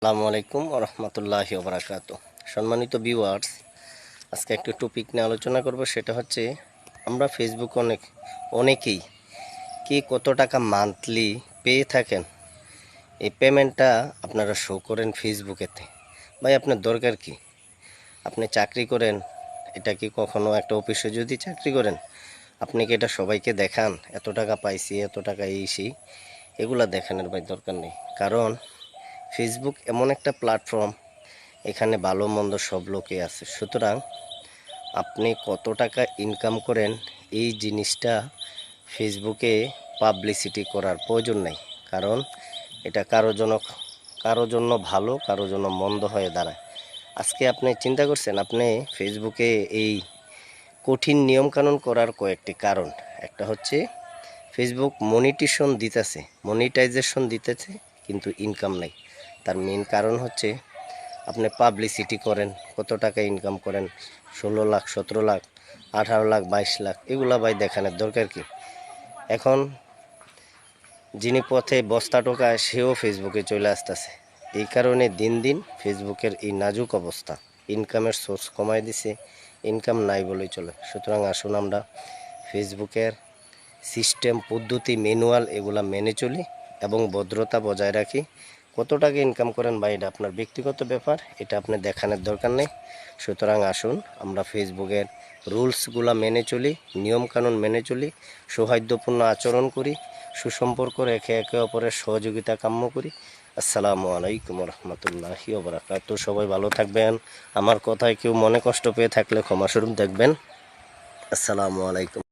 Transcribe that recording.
আসসালামু আলাইকুম ওয়া রাহমাতুল্লাহি ওয়া বারাকাতুহু। সম্মানিত ভিউয়ার্স, আজকে একটা টপিক নিয়ে আলোচনা করব, সেটা হচ্ছে আমরা ফেসবুক অনেকেই কি কত টাকা মান্থলি পেয়ে থাকেন। এই পেমেন্টটা আপনারা শো করেন ফেসবুকেতে। ভাই, আপনার দরকার কি? আপনি চাকরি করেন, এটা কি কখনো একটা অফিসে যদি চাকরি করেন, আপনি কি এটা সবাইকে দেখান এত টাকা পাইছি, এত টাকা এই সেই? এগুলা দেখানোর ভাই দরকার নেই। কারণ ফেসবুক এমন একটা প্ল্যাটফর্ম, এখানে ভালো মন্দ সব লোকই আছে। সুতরাং আপনি কত টাকা ইনকাম করেন এই জিনিসটা ফেসবুকে পাবলিসিটি করার প্রয়োজন নেই। কারণ এটা কারো জন্য ভালো, কারো জন্য মন্দ হয়ে দাঁড়ায়। আজকে আপনি চিন্তা করছেন, আপনি ফেসবুকে এই কঠিন নিয়মকানুন করার কয়েকটি কারণ। একটা হচ্ছে ফেসবুক মনিটাইজেশন দিতেছে, কিন্তু ইনকাম নাই। তার মেন কারণ হচ্ছে আপনি পাবলিসিটি করেন, কত টাকা ইনকাম করেন, 16 লাখ, 17 লাখ, 18 লাখ, 22 লাখ, এগুলা ভাই দেখানোর দরকার কি? এখন যিনি পথে বস্তা টোকায় সেও ফেসবুকে চলে আসতেছে। এই কারণে দিন দিন ফেসবুকের এই নাজুক অবস্থা, ইনকামের সোর্স কমায় দিছে, ইনকাম নাই বলেই চলে। সুতরাং আসুন আমরা ফেসবুকের সিস্টেম, পদ্ধতি, ম্যানুয়াল এগুলা মেনে চলি এবং ভদ্রতা বজায় রাখি। কত টাকা ইনকাম করেন ভাই, এটা আপনার ব্যক্তিগত ব্যাপার, এটা আপনি দেখানোর দরকার নেই। সুতরাং আসুন আমরা ফেসবুকের রুলসগুলা মেনে চলি, নিয়মকানুন মেনে চলি, সৌহার্দ্যপূর্ণ আচরণ করি, সুসম্পর্ক রেখে একে অপরের সহযোগিতা কাম্য করি। আসসালামু আলাইকুম রহমতুল্লাহি ওয়া বারাকাতুহু। সবাই ভালো থাকবেন। আমার কথায় কেউ মনে কষ্ট পেয়ে থাকলে ক্ষমাস্বরূপ দেখবেন। আসসালামু আলাইকুম।